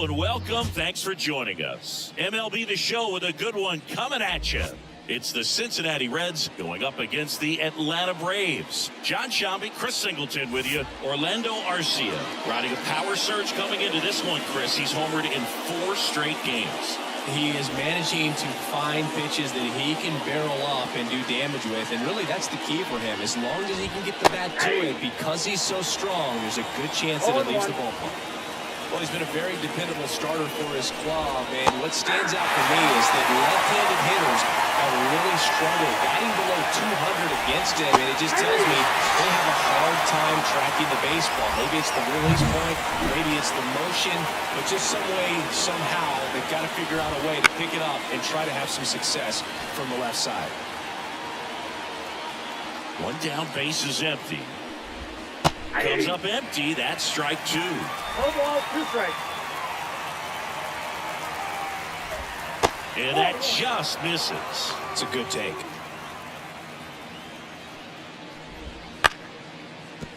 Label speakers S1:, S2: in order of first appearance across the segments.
S1: and welcome. Thanks for joining us. MLB The Show with a good one coming at you. It's the Cincinnati Reds going up against the Atlanta Braves. John Shambi, Chris Singleton with you. Orlando Arcia riding a power surge coming into this one, Chris. He's homered in 4 straight games.
S2: He is managing to find pitches that he can barrel up and do damage with, and really that's the key for him. As long as he can get the bat to it, because he's so strong, there's a good chance that it leaves the ballpark. Well, he's been a very dependable starter for his club, and what stands out for me is that left-handed hitters have really struggled, batting below 200 against him, and it just tells me they have a hard time tracking the baseball. Maybe it's the release point, maybe it's the motion, but just some way, somehow, they've got to figure out a way to pick it up and try to have some success from the left side.
S1: One down, base is empty. Comes up empty. That's strike 2.
S3: 1 ball, 2 strikes.
S1: And that just misses.
S2: It's a good take.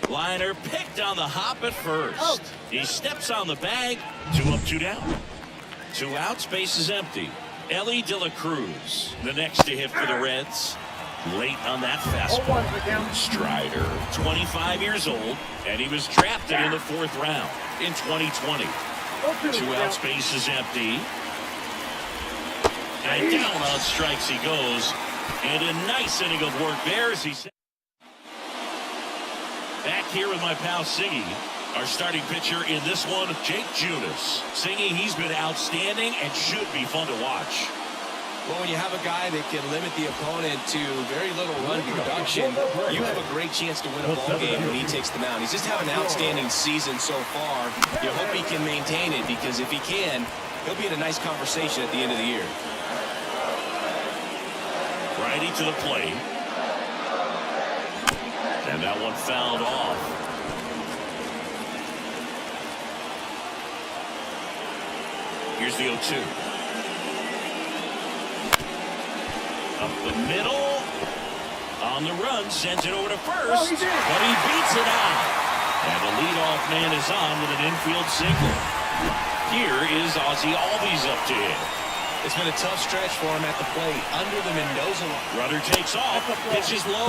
S1: Liner picked on the hop at first. He steps on the bag. 2 up, 2 down. 2 outs, base is empty. Ellie De La Cruz, the next to hit for the Reds. Late on that fastball. Strider, 25 years old, and he was drafted in the 4th round in 2020. 2 outs, base is empty. And down on strikes he goes. And a nice inning of work there as he said. Back here with my pal Siggy, our starting pitcher in this one, Jake Junis. Siggy, he's been outstanding and should be fun to watch.
S2: Well, when you have a guy that can limit the opponent to very little run production, you have a great chance to win a ball game when he takes the mound. He's just having an outstanding season so far. You hope he can maintain it, because if he can, he'll be in a nice conversation at the end of the year.
S1: Righty to the plate. And that one fouled off. Here's the 0-2. Up the middle. On the run. Sends it over to first. But he beats it out. And the leadoff man is on with an infield single. Here is Ozzy Albies up to hit.
S2: It's been a tough stretch for him at the plate. Under the Mendoza line.
S1: Runner takes off. Pitches low.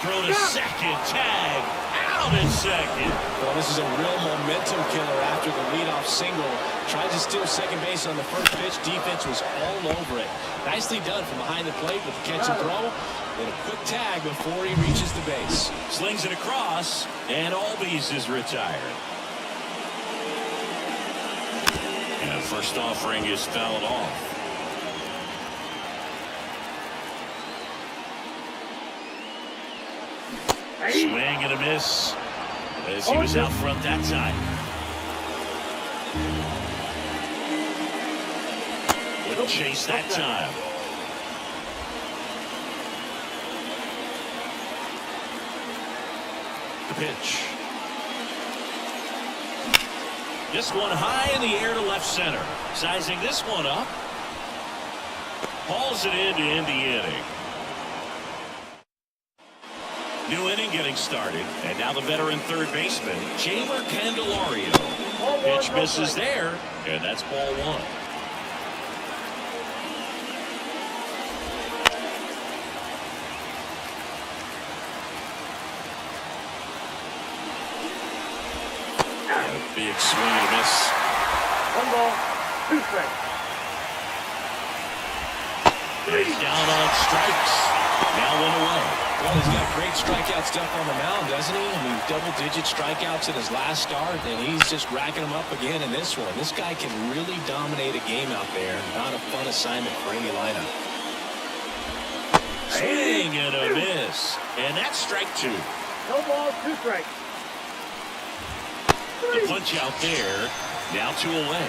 S1: Throw to second. Tag. Out at second.
S2: Well, this is a real momentum killer after the leadoff single. Tries to steal second base on the first pitch. Defense was all over it. Nicely done from behind the plate with the catch and throw. And a quick tag before he reaches the base.
S1: Slings it across. And Albies is retired. And the first offering is fouled off. Swing and a miss as he was out front that time. Wouldn't chase that time. The pitch. This one high in the air to left center. Sizing this one up. Hauls it in to end the inning. New inning getting started. And now the veteran third baseman, Jeimer Candelario. Pitch misses there. And that's ball 1. Big swing and a miss.
S3: 1 ball, 2 strikes.
S1: He's down on strikes. Now 1 away.
S2: Well, he's got great strikeout stuff on the mound, doesn't he? I mean, double-digit strikeouts in his last start, and he's just racking them up again in this one. This guy can really dominate a game out there. Not a fun assignment for any lineup.
S1: Swing and a miss. And that's strike 2.
S3: No balls, 2 strikes.
S1: The punch out there. Now 2 away.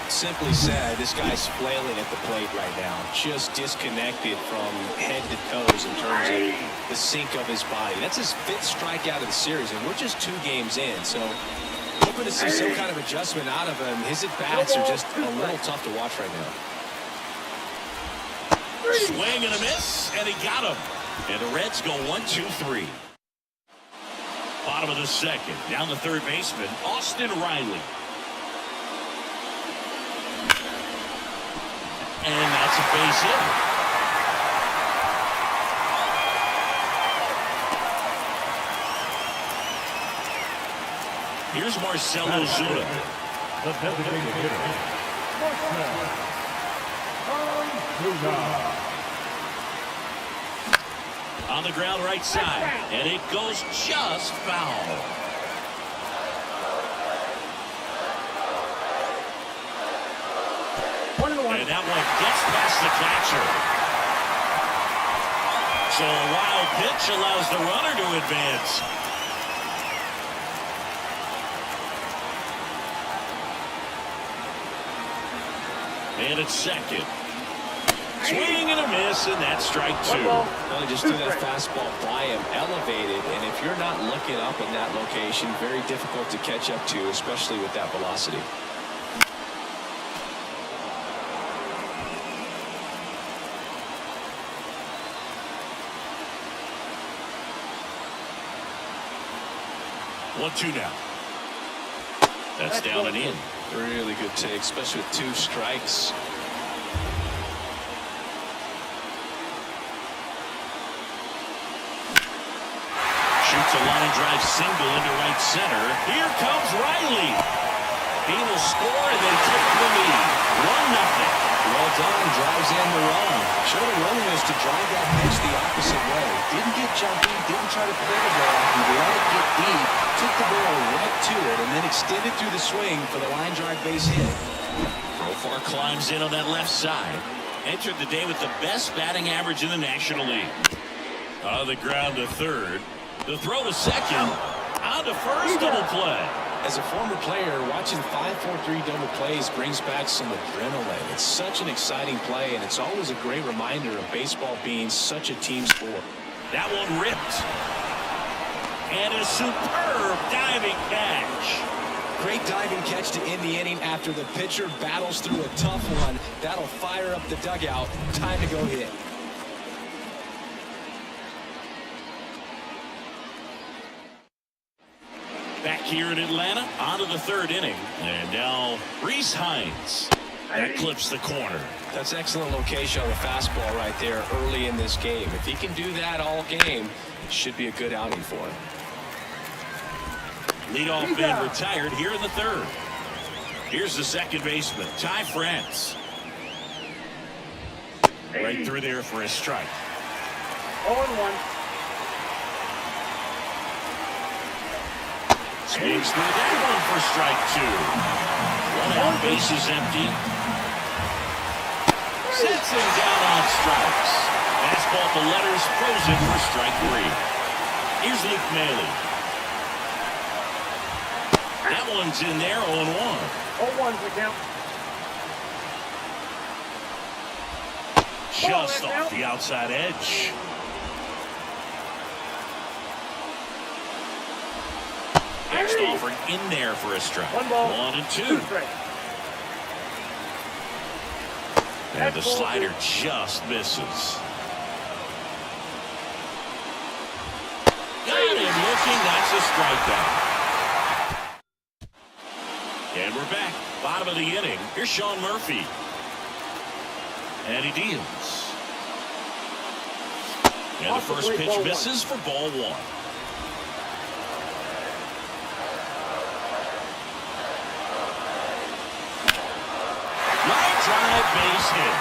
S2: Simply said, this guy's flailing at the plate right now. Just disconnected from head to toes in terms of the sync of his body. That's his 5th strikeout of the series, and we're just 2 games in. So hoping to see some kind of adjustment out of him. His at-bats are just a little tough to watch right now.
S1: Swing and a miss, and he got him. And the Reds go 1-2-3. Bottom of the 2nd. Down the third baseman, Austin Riley. and that's a base hit. Here's Marcell Ozuna.
S4: The designated hitter, Marcell Ozuna.
S1: On the ground right side, and it goes just foul. And that one gets past the catcher. So a wild pitch allows the runner to advance. And it's second. Swing and a miss, and that's strike two.
S2: Well, he just threw that fastball by him, elevated, and if you're not looking up in that location, very difficult to catch up to, especially with that velocity.
S1: One-two now. That's down and in.
S2: Really good take, especially with 2 strikes.
S1: Shoots a line drive single into right center. Here comes Riley. He will score and then take the lead. 1-0.
S2: Well done, drives in the run. Showed a willingness to drive that pitch the opposite way. Didn't get jumpy, didn't try to play the ball. He let it get deep, took the ball right to it, and then extended through the swing for the line drive base hit.
S1: Profar climbs in on that left side. Entered the day with the best batting average in the National League. On the ground to third. The throw to second. On to first, double play.
S2: As a former player, watching 5-4-3 double plays brings back some adrenaline. It's such an exciting play, and it's always a great reminder of baseball being such a team sport.
S1: That one ripped. And a superb diving catch.
S2: Great diving catch to end the inning after the pitcher battles through a tough one. That'll fire up the dugout. Time to go hit.
S1: Back here in Atlanta, on to the third inning. And now Reese Hines. That clips the corner.
S2: That's excellent location on the fastball right there early in this game. If he can do that all game, it should be a good outing for him.
S1: Leadoff man retired here in the third. Here's the second baseman, Ty France. Right through there for a strike.
S3: 0-1.
S1: Swings through that one for strike two. One out, base is empty. Sets him down on strikes. Fastball to letters, frozen for strike three. Here's Luke Maile. That one's in there, 0-1.
S3: 0-1's the count.
S1: Just off the outside edge. Next offering in there for a strike.
S3: 1 ball,
S1: 1-2.
S3: 2 strikes.
S1: And the slider just misses. Got him looking. That's a strikeout. And we're back. Bottom of the inning. Here's Sean Murphy. And he deals. And the first pitch misses for ball one. Line drive, base hit.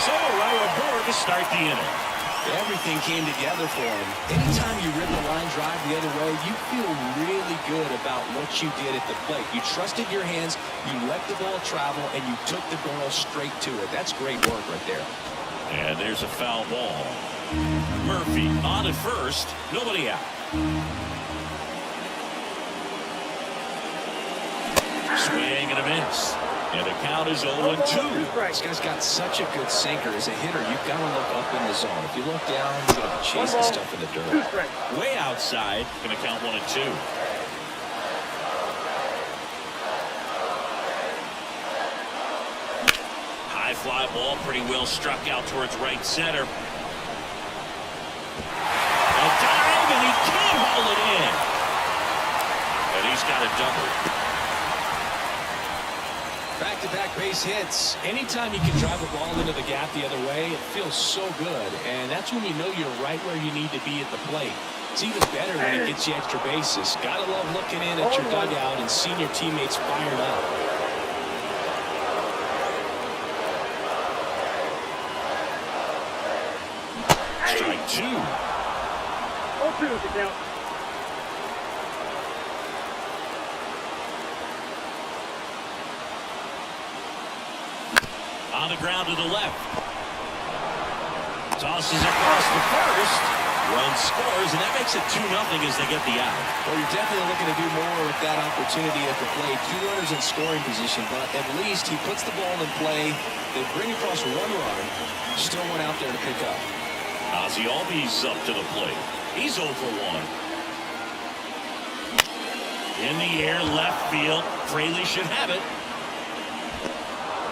S1: So a runner aboard to start the inning.
S2: Everything came together for him. Anytime you rip a line drive the other way, you feel really good about what you did at the plate. You trusted your hands, you let the ball travel, and you took the ball straight to it. That's great work right there.
S1: And there's a foul ball. Murphy on at first, nobody out. Swing and a miss. And the count is 0-2.
S2: This guy's got such a good sinker. As a hitter, you've got to look up in the zone. If you look down, you're going to be chasing stuff in the dirt.
S1: Way outside, going to count 1-2. High fly ball, pretty well struck out towards right center. A dive, and he can't haul it in. And he's got a double.
S2: Back-to-back base hits. Anytime you can drive the ball into the gap the other way, it feels so good. And that's when you know you're right where you need to be at the plate. It's even better when it gets you extra bases. Gotta love looking in at your dugout and seeing your teammates fired up.
S1: Strike 2.
S3: 0-2 is the count.
S1: On the ground to the left. Tosses across the first. Run scores, and that makes it 2-0 as they get the out.
S2: Well, you're definitely looking to do more with that opportunity at the plate. 2 runners in scoring position, but at least he puts the ball in play. They bring across 1 run. Still one out there to pick up.
S1: Ozzy Albies up to the plate. He's 0 for 1. In the air, left field. Friedl should have it.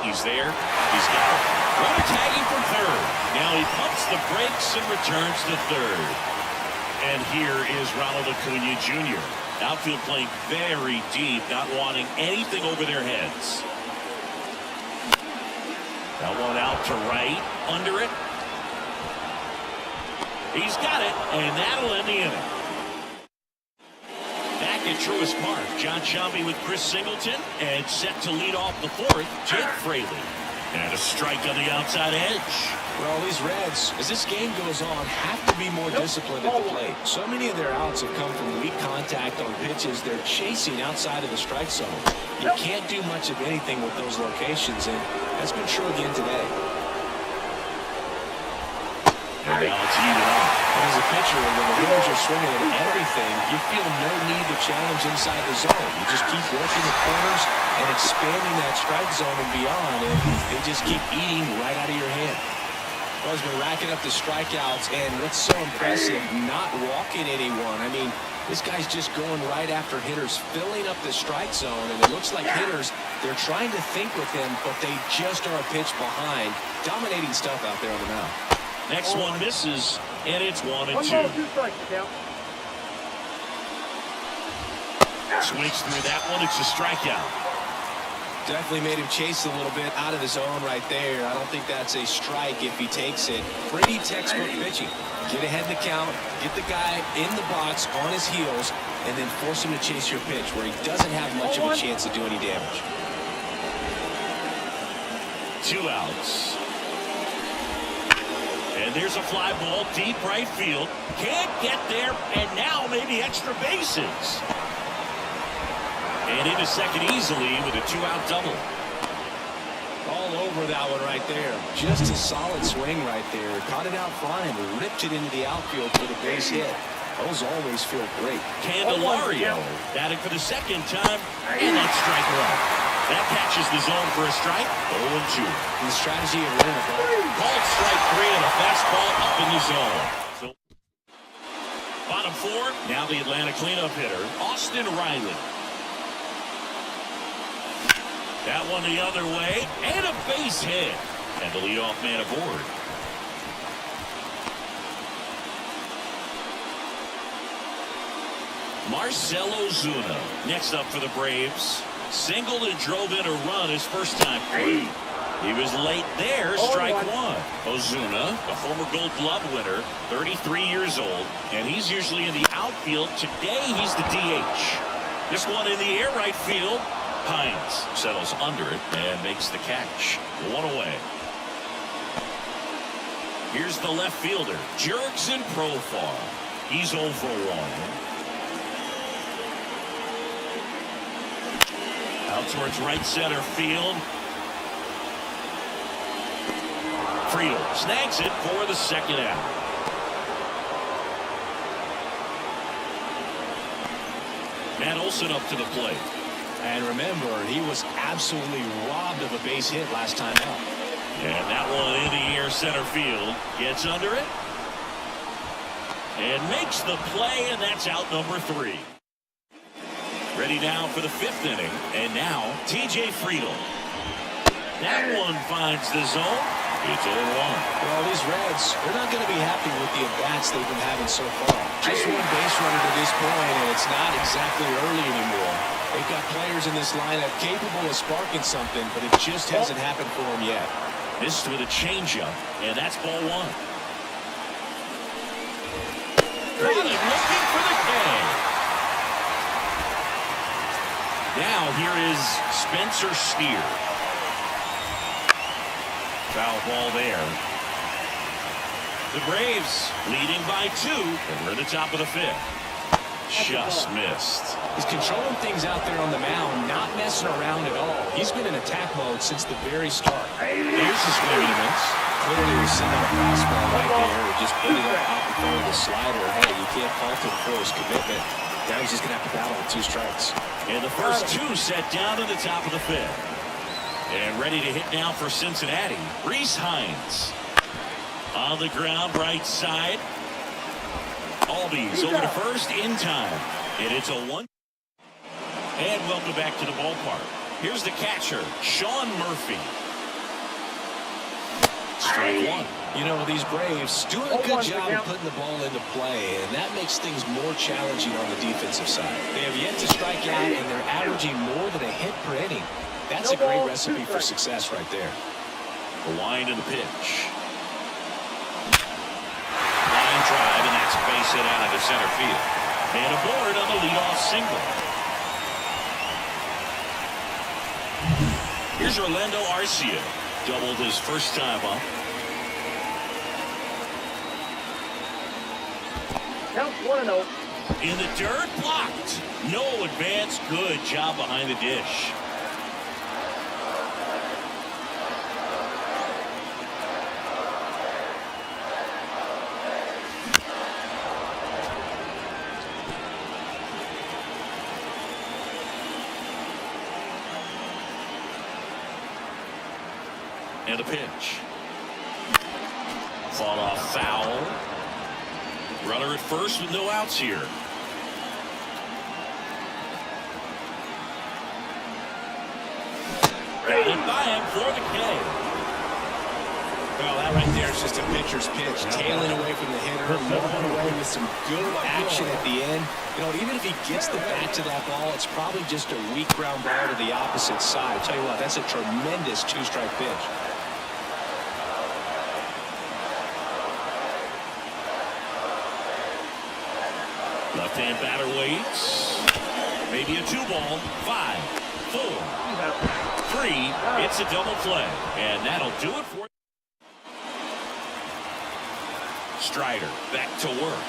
S1: He's there. He's got it. Runner tagging from third. Now he pumps the brakes and returns to third. And here is Ronald Acuna Jr. Outfield playing very deep, not wanting anything over their heads. That one out to right, under it. He's got it, and that'll end the inning. Back at Truist Park, John Sciambi with Chris Singleton, and set to lead off the 4th, Jake Friedl. And a strike on the outside edge.
S2: Well, these Reds, as this game goes on, have to be more disciplined at the plate. So many of their outs have come from weak contact on pitches they're chasing outside of the strike zone. You can't do much of anything with those locations, and that's been true again today.
S1: And now it's even up.
S2: As a pitcher, when the hitters are swinging at everything, you feel no need to challenge inside the zone. You just keep working the corners and expanding that strike zone and beyond, and they just keep eating right out of your hand. Well, he's been racking up the strikeouts, and what's so impressive, not walking anyone. I mean, this guy's just going right after hitters, filling up the strike zone, and it looks like hitters, they're trying to think with him, but they just are a pitch behind. Dominating stuff out there on the mound.
S1: Next one misses, and it's 1-2.
S3: 1 ball, 2 strikes, the count.
S1: Swings through that one. It's a strikeout.
S2: Definitely made him chase a little bit out of the zone right there. I don't think that's a strike if he takes it. Pretty textbook pitching. Get ahead in the count, get the guy in the box on his heels, and then force him to chase your pitch where he doesn't have much of a chance to do any damage.
S1: 2 outs. And there's a fly ball deep right field. Can't get there, and now maybe extra bases. And into second easily with a 2-out double.
S2: All over that one right there. Just a solid swing right there. Caught it out front and ripped it into the outfield for the base hit. Those always feel great.
S1: Candelario batting for the second time, and that's strike 1. That catches the zone for a strike. 0-2.
S2: The strategy of running the ball.
S1: Called strike 3 and a fastball up in the zone. So, bottom 4, now the Atlanta cleanup hitter, Austin Riley. That one the other way, and a base hit. And the leadoff man aboard. Marcell Ozuna next up for the Braves. Singled and drove in a run his first time through. He was late there, strike 1. Ozuna, a former Gold Glove winner, 33 years old, and he's usually in the outfield. Today he's the DH. This one in the air right field. Hines settles under it and makes the catch. 1 away. Here's the left fielder, Jurickson Profar. He's 0 for 1. Out towards right center field. Friedl snags it for the second out. Matt Olson up to the plate.
S2: And remember, he was absolutely robbed of a base hit last time out.
S1: And that one in the air center field. Gets under it. And makes the play, and that's out number 3. Ready now for the 5th inning. And now, TJ Friedl. That one finds the zone. It's 0-1.
S2: Well, these Reds, they're not going to be happy with the at-bats they've been having so far. Just one base runner to this point, and it's not exactly early anymore. They've got players in this lineup capable of sparking something, but it just hasn't happened for them yet.
S1: Missed with a changeup, and that's ball one. Got him looking for the K. Now here is Spencer Steer. Foul ball there. The Braves leading by 2, and we're at the top of the 5th. Just missed.
S2: He's controlling things out there on the mound, not messing around at all. He's been in attack mode since the very start.
S1: Here's the swing and a miss.
S2: Clearly he's sending a fastball right there, or just putting it out in front of the slider. Hey, you can't fault him for his commitment. Now he's just going to have to battle with 2 strikes.
S1: And the first 2 set down to the top of the 5th. And ready to hit now for Cincinnati, Rhys Hines. On the ground, right side. Albies over to first in time. And it's a 1. And welcome back to the ballpark. Here's the catcher, Sean Murphy. Strike 1.
S2: You know, these Braves doing a good job of putting the ball into play, and that makes things more challenging on the defensive side. They have yet to strike out, and they're averaging more than a hit per inning. That's a great recipe for success right there.
S1: The line and the pitch. Line drive, and that's a base hit out into center field. And aboard on the leadoff single. Here's Orlando Arcia. Doubled his first time up.
S3: Count 1-0.
S1: In the dirt, blocked. No advance. Good job behind the dish. And a pitch. Fall off foul. Runner at first with no outs here. Ran it by him for the K.
S2: Well, that right there is just a pitcher's pitch. Tailing away from the hitter, moving away with some good action at the end. You know, even if he gets the bat to that ball, it's probably just a weak ground ball to the opposite side. I'll tell you what, that's a tremendous 2-strike pitch.
S1: Left-hand batter waits. Maybe a 2-ball. 5, 4, 3. It's a double play. And that'll do it for Strider back to work.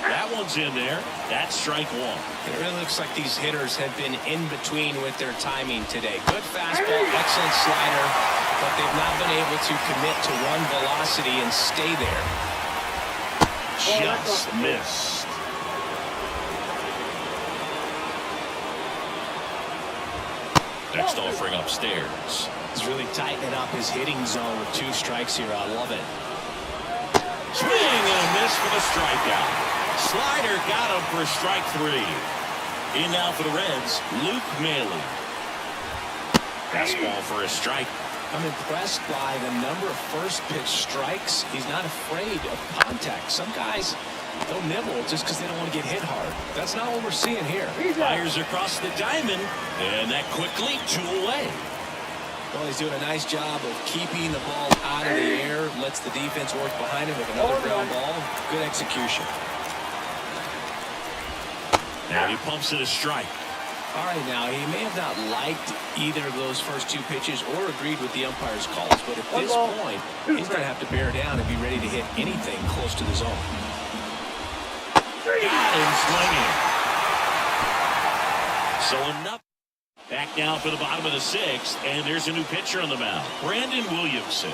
S1: That one's in there. That's strike 1.
S2: It really looks like these hitters have been in between with their timing today. Good fastball, excellent slider, but they've not been able to commit to one velocity and stay there.
S1: Just missed. Next offering upstairs.
S2: He's really tightening up his hitting zone with 2 strikes here. I love it.
S1: Swing and a miss for the strikeout. Slider got him for strike 3. In now for the Reds, Luke Maile. Fastball for a strike.
S2: I'm impressed by the number of first pitch strikes. He's not afraid of contact. Some guys, they'll nibble just because they don't want to get hit hard. That's not what we're seeing here.
S1: Fires across the diamond, and that quickly 2 away.
S2: Well, he's doing a nice job of keeping the ball out of the air. Lets the defense work behind him with another ground ball. Good execution.
S1: Now he pumps it a strike.
S2: All right, now, he may have not liked either of those first 2 pitches or agreed with the umpire's calls, but at this point, he's going to have to bear down and be ready to hit anything close to the zone.
S1: Got him swinging. So enough. Back down for the bottom of the 6th, and there's a new pitcher on the mound, Brandon Williamson.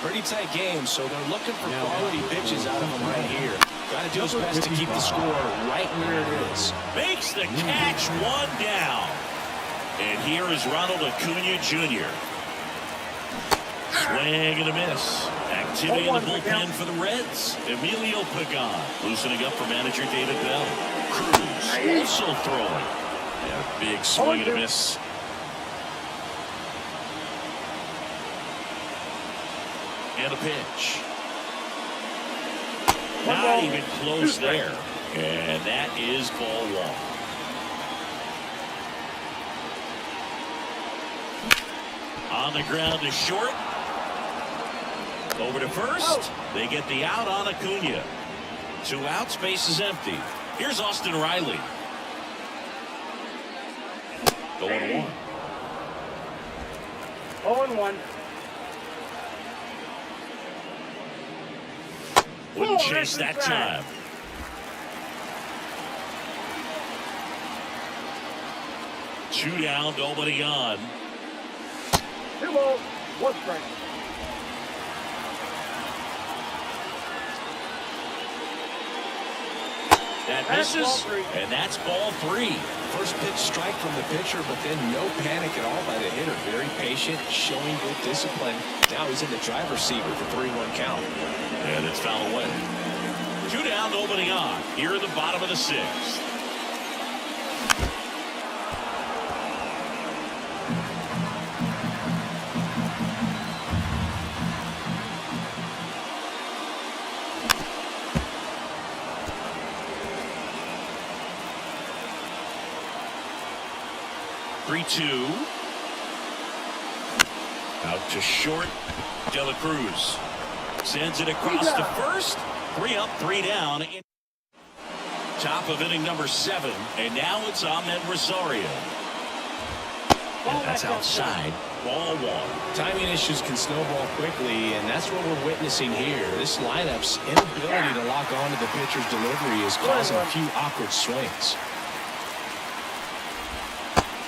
S2: Pretty tight game, so they're looking for quality pitches out of him right here. Got to do his best to keep the score right where it is.
S1: Makes the catch, 1 down. And here is Ronald Acuna Jr. Swing and a miss. Activity in the bullpen for the Reds. Emilio Pagan loosening up for manager David Bell. Cruz also throwing. Yeah, big swing and a miss. And a pitch. Not even close there. And that is ball one. On the ground to short. Over to first. They get the out on Acuna. 2 outs, base is empty. Here's Austin Riley. 0-1.
S3: 0-1.
S1: Wouldn't chase that time. Two down, nobody on.
S3: 2 balls, 1 strike.
S1: That misses, and that's ball 3.
S2: First pitch strike from the pitcher, but then no panic at all by the hitter. Very patient, showing good discipline. Now he's in the driver's seat with the 3-1 count.
S1: And it's fouled away. 2 down, nobody on. Here in the bottom of the 6th. Out to short. De La Cruz sends it across to first. 3 up, 3 down. Top of inning number 7, and now it's Ahmed Rosario. And that's outside. Ball 1.
S2: Timing issues can snowball quickly, and that's what we're witnessing here. This lineup's inability to lock onto the pitcher's delivery is causing a few awkward swings.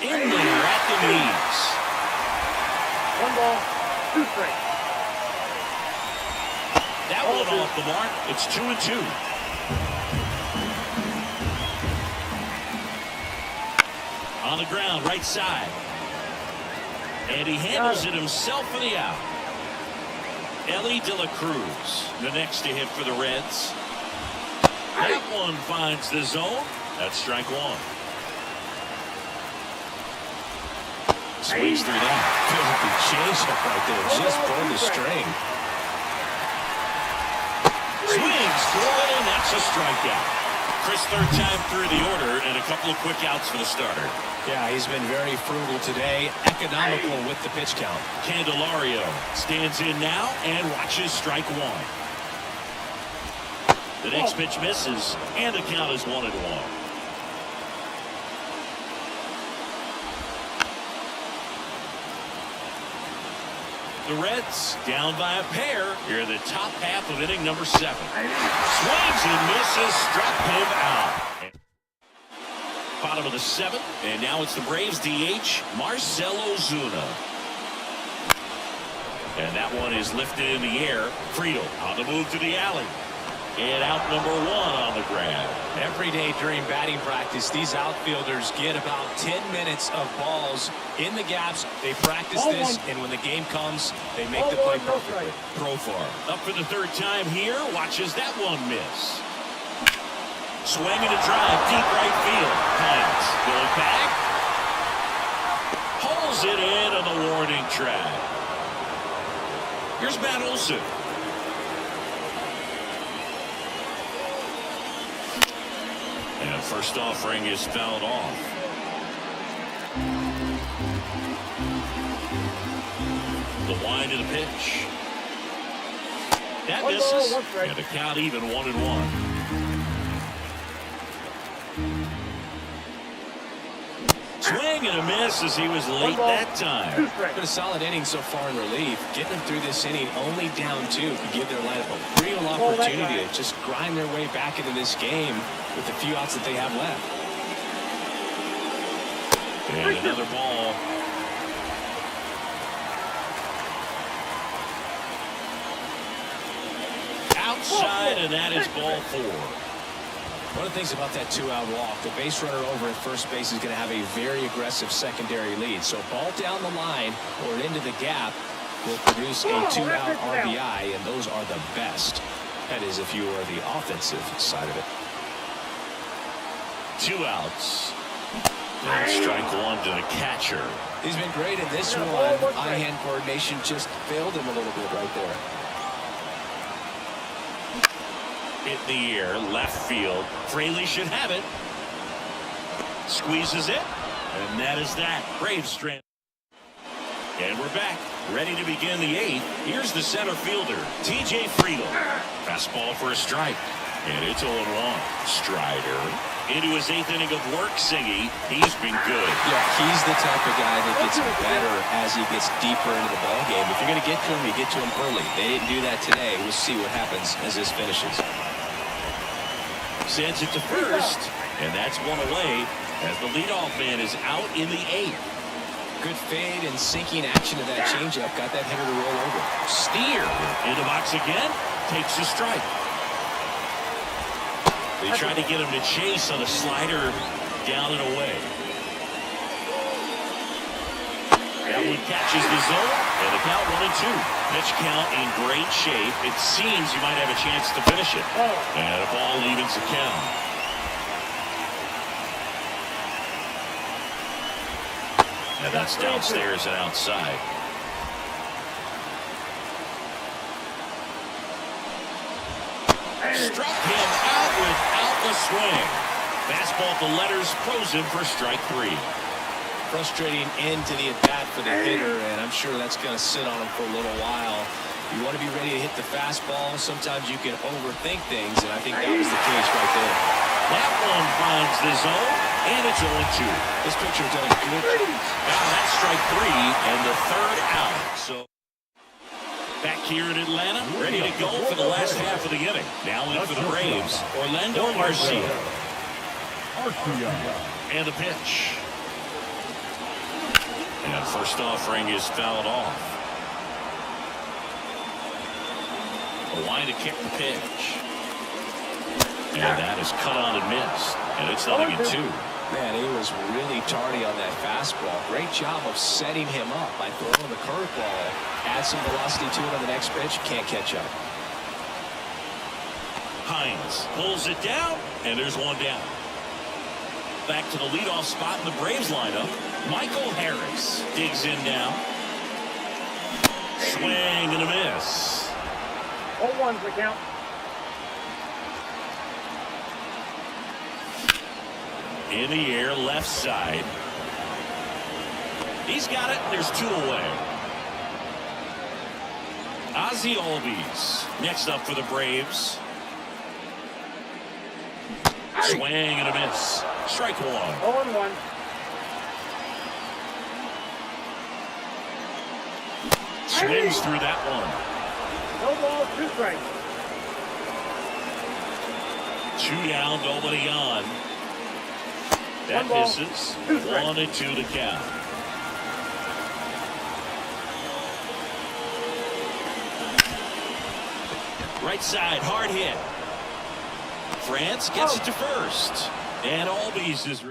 S1: In there at the knees.
S3: 1 ball, 2 strikes.
S1: That one off the mark. It's 2-2. On the ground, right side. And he handles it himself for the out. Ellie De La Cruz, the next to hit for the Reds. That one finds the zone. That's strike 1. Swings through that.
S2: Filthy changeup right there. Just pulled the string.
S1: Swings through it, and that's a strikeout. Chris, 3rd time through the order, and a couple of quick outs for the starter.
S2: Yeah, he's been very frugal today. Economical with the pitch count.
S1: Candelario stands in now and watches strike 1. The next pitch misses, and the count is 1-1. The Reds down by a pair here in the top half of inning number 7. Swings and misses, struck him out. Bottom of the 7th, and now it's the Braves DH, Marcell Ozuna. And that one is lifted in the air. Friedl on the move to the alley. And out number 1 on the grab.
S2: Every day during batting practice, these outfielders get about 10 minutes of balls in the gaps. They practice this, and when the game comes, they make the play perfectly.
S1: Profar up for the 3rd time here. Watches that one miss. Swinging a drive, deep right field. Pines going back. Pulls it in on the warning track. Here's Matt Olson. And first offering is fouled off. The wind of the pitch. That misses. And the count even 1-1. Swing and a miss as he was late that time.
S2: Been a solid inning so far in relief. Getting them through this inning only down 2 could give their lineup a real opportunity to just grind their way back into this game with the few outs that they have left.
S1: And another ball. Outside, and that is ball 4.
S2: One of the things about that 2-out walk, the base runner over at first base is going to have a very aggressive secondary lead. So ball down the line or into the gap will produce a 2-out RBI, and those are the best. That is if you are the offensive side of it.
S1: 2 outs. And strike 1 to the catcher.
S2: He's been great in this one. Eye-hand coordination just failed him a little bit right there.
S1: Hit in the air, left field. Friedl should have it. Squeezes it. And that is that. Braves strand. And we're back. Ready to begin the 8th. Here's the center fielder, TJ Friedl. Fastball for a strike. And it's 0-1. Strider into his 8th inning of work, Singy. He's been good.
S2: Yeah, he's the type of guy that gets better as he gets deeper into the ball game. If you're going to get to him, you get to him early. They didn't do that today. We'll see what happens as this finishes.
S1: Sends it to first, and that's one away as the leadoff man is out in the 8th.
S2: Good fade and sinking action of that changeup. Got that hitter to roll over.
S1: Steer into box again. Takes a strike. They tried to get him to chase on a slider down and away. That one catches the zone, and the count 1-2. Pitch count in great shape. It seems you might have a chance to finish it. And a ball evens the count. And that's downstairs and outside. Struck him out without the swing. Fastball at the letters, frozen for strike 3.
S2: Frustrating end to the at-bat for the hitter, and I'm sure that's going to sit on him for a little while. You want to be ready to hit the fastball. Sometimes you can overthink things, and I think that was the case right there.
S1: That one finds the zone, and it's 0-2.
S2: This pitcher done a good job.
S1: Now that's strike 3 and the 3rd out. So back here in Atlanta, ready to go for the last half of the inning. Now in for the Braves, Orlando Marcell. And the pitch. And first offering is fouled off. A line to kick the pitch. And that is cut on and missed. And it's 0-2.
S2: Man, he was really tardy on that fastball. Great job of setting him up by throwing the curveball. Add some velocity to it on the next pitch. Can't catch up.
S1: Hines pulls it down, and there's one down. Back to the leadoff spot in the Braves lineup. Michael Harris digs in now. Swing and a miss.
S3: 0-1's the count.
S1: In the air, left side. He's got it. There's 2 away. Ozzy Albies next up for the Braves. Swing and a miss. Strike 1.
S3: 0-1.
S1: Swings through that one.
S3: No ball, 2 strikes.
S1: 2 down, nobody on. That
S3: One ball,
S1: misses.
S3: 2 strikes.
S1: 1-2 to count. Right side, hard hit. France gets it to first. And Albies is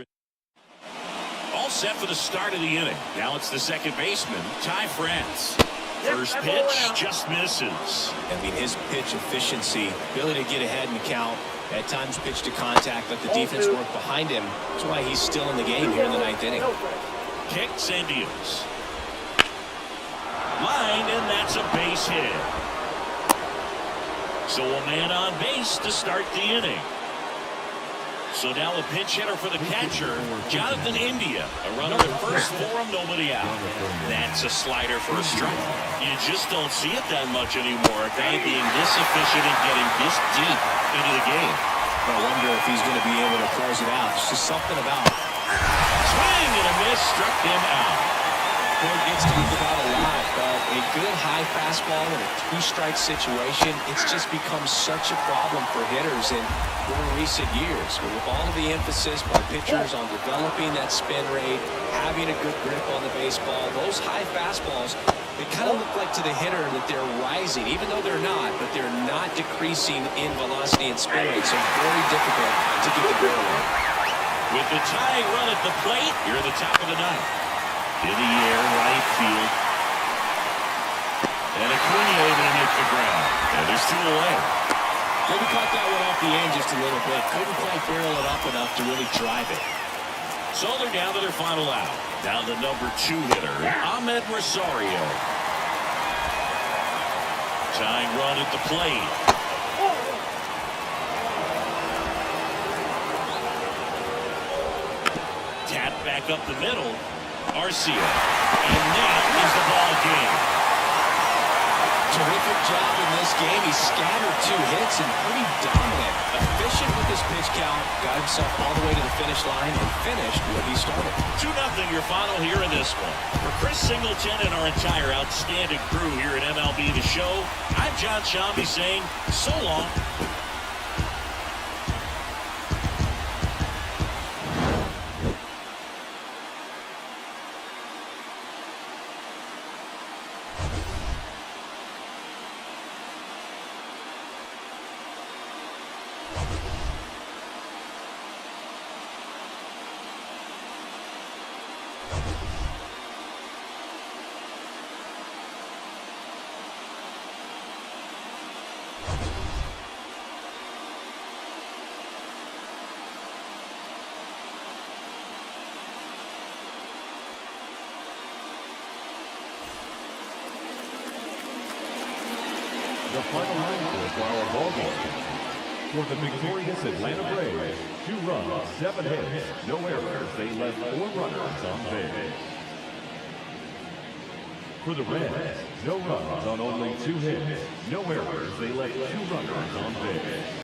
S1: all set for the start of the inning. Now it's the second baseman, Ty France. First pitch just misses.
S2: I mean, his pitch efficiency, ability to get ahead in the count, at times pitch to contact, let the defense work behind him. That's why he's still in the game here in the 9th inning.
S1: Kicks and deals. Line, and that's a base hit. So a man on base to start the inning. So now a pinch hitter for the catcher, Jonathan India. A runner at first for him, nobody out. That's a slider for a strike. You just don't see it that much anymore. A guy being this efficient and getting this deep into the game.
S2: I wonder if he's going to be able to close it out. It's just something about it.
S1: Swing and a miss, struck him out.
S2: It gets talked about a lot, but a good high fastball in a 2-strike situation, it's just become such a problem for hitters in more recent years. With all of the emphasis by pitchers on developing that spin rate, having a good grip on the baseball, those high fastballs, they kind of look like to the hitter that they're rising, even though they're not, but they're not decreasing in velocity and spin rate, so very difficult to get the barrel on.
S1: With the tying run at the plate, here at the top of the 9th. In the air, right field. And Acuna able to make the ground. And there's 2 away.
S2: Maybe caught that one off the end just a little bit. Couldn't quite barrel it up enough to really drive it.
S1: So they're down to their final out. Now the number 2 hitter, Ahmed Rosario. Tying run at the plate. back up the middle. Arcia. And that is the ball game.
S2: Terrific job in this game. He scattered 2 hits and pretty dominant. Efficient with his pitch count. Got himself all the way to the finish line and finished what he started.
S1: 2-0 your final here in this one. For Chris Singleton and our entire outstanding crew here at MLB The Show, I'm John Shambi saying so long.
S4: The final line for our ball game. For the victorious Atlanta Braves, 2 runs, 7 hits, no errors. They left 4 runners on base. For the Reds, no runs on only 2 hits, no errors. They left 2 runners on base.